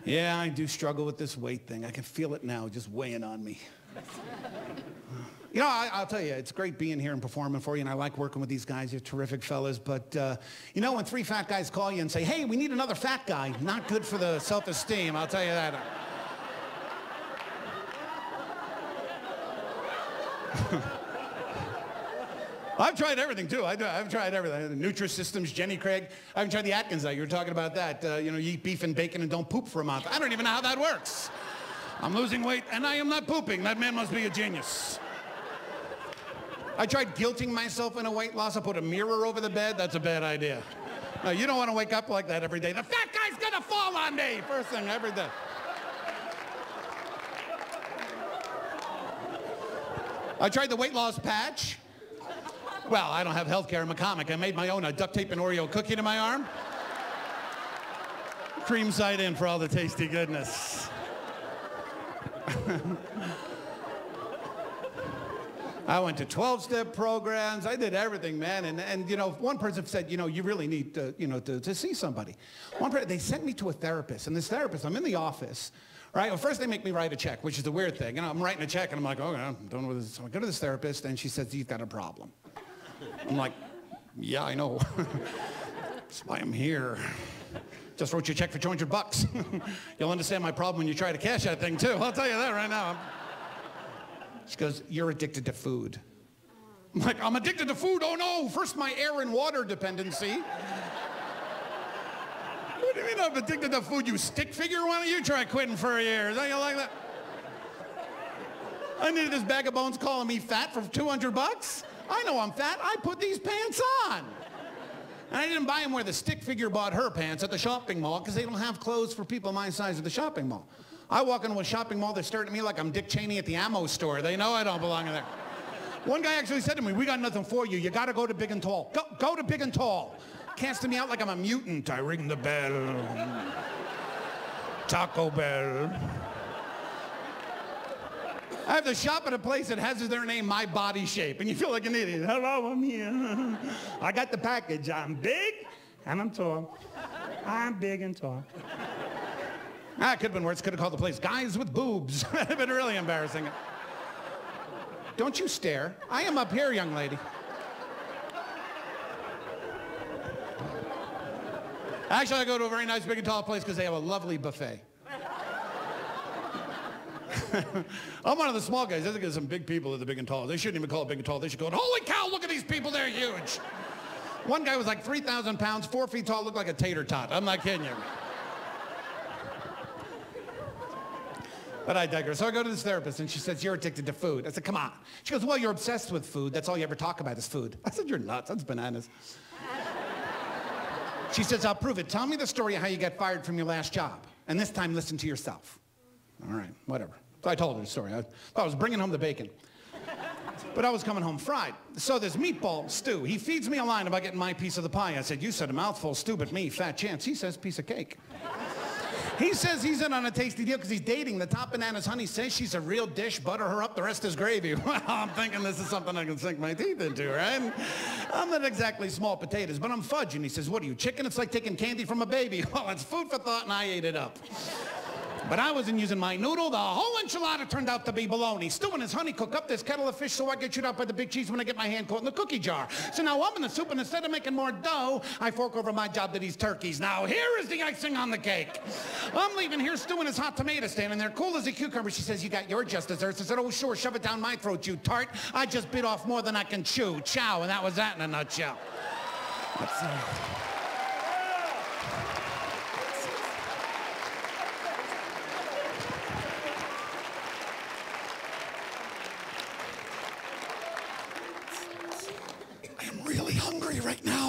Yeah, I do struggle with this weight thing. I can feel it now, just weighing on me. You know, I'll tell you, it's great being here and performing for you, and I like working with these guys. You're terrific fellas, but you know, when 3 fat guys call you and say, hey, we need another fat guy, not good for the self-esteem, I'll tell you that. I've tried everything, too. I've tried everything. Nutrisystems, Jenny Craig. I haven't tried the Atkins diet. You were talking about that. You know, you eat beef and bacon and don't poop for a month. I don't even know how that works. I'm losing weight, and I am not pooping. That man must be a genius. I tried guilting myself in a weight loss. I put a mirror over the bed. That's a bad idea. No, you don't want to wake up like that every day. The fat guy's going to fall on me. First thing every day. I tried the weight loss patch. Well, I don't have health care. I'm a comic. I made my own. I duct tape an Oreo cookie to my arm. Cream side in for all the tasty goodness. I went to 12-step programs. I did everything, man. And you know, one person said, you know, you really need to, you know, to see somebody. They sent me to a therapist. And this therapist, I'm in the office. Right? Well, first they make me write a check, which is the weird thing. You know, I'm writing a check, and I'm like, oh, I don't know what this is. So I go to this therapist, and she says, you've got a problem. I'm like, yeah, I know. That's why I'm here. Just wrote you a check for $200. You'll understand my problem when you try to cash that thing, too. I'll tell you that right now. She goes, you're addicted to food. I'm like, I'm addicted to food? Oh, no. First, my air and water dependency. What do you mean I'm addicted to food, you stick figure? Why don't you try quitting for a year? Is that you like that? I needed this bag of bones calling me fat for $200? I know I'm fat. I put these pants on. And I didn't buy them where the stick figure bought her pants at the shopping mall because they don't have clothes for people my size at the shopping mall. I walk into a shopping mall, they're staring at me like I'm Dick Cheney at the ammo store. They know I don't belong in there. One guy actually said to me, we got nothing for you. You got to go to Big and Tall. Go to Big and Tall. Casting me out like I'm a mutant. I ring the bell. Taco Bell. I have to shop at a place that has their name, My Body Shape, and you feel like an idiot. Hello, I'm here. I got the package. I'm big and I'm tall. I'm big and tall. It could have been worse. Could have called the place Guys with Boobs. That would have been really embarrassing. Don't you stare. I am up here, young lady. Actually, I go to a very nice, big and tall place because they have a lovely buffet. I'm one of the small guys. I think there's some big people at the Big and Tall. They shouldn't even call it Big and Tall. They should go, holy cow, look at these people. They're huge. One guy was like 3,000 pounds, 4 feet tall, looked like a tater tot. I'm not kidding you. But I digress. So I go to this therapist, and she says, you're addicted to food. I said, come on. She goes, well, you're obsessed with food. That's all you ever talk about is food. I said, you're nuts. That's bananas. She says, I'll prove it. Tell me the story of how you got fired from your last job. And this time, listen to yourself. All right, whatever. So I told her the story. I thought I was bringing home the bacon. But I was coming home fried. So this meatball stew, he feeds me a line about getting my piece of the pie. I said, you said a mouthful stew, but me, fat chance. He says piece of cake. He says he's in on a tasty deal because he's dating the top bananas honey. Says she's a real dish, butter her up, the rest is gravy. Well, I'm thinking this is something I can sink my teeth into, right? I'm not exactly small potatoes, but I'm fudge. And he says, what are you, chicken? It's like taking candy from a baby. Well, it's food for thought, and I ate it up. But I wasn't using my noodle. The whole enchilada turned out to be bologna. Stu and his honey cook up this kettle of fish so I get chewed out by the big cheese when I get my hand caught in the cookie jar. So now I'm in the soup, and instead of making more dough, I fork over my job to these turkeys. Now here is the icing on the cake. I'm leaving here, Stu and his hot tomato standing there, cool as a cucumber. She says, you got your just desserts. I said, oh, sure, shove it down my throat, you tart. I just bit off more than I can chew. Ciao, and that was that in a nutshell. Really hungry right now.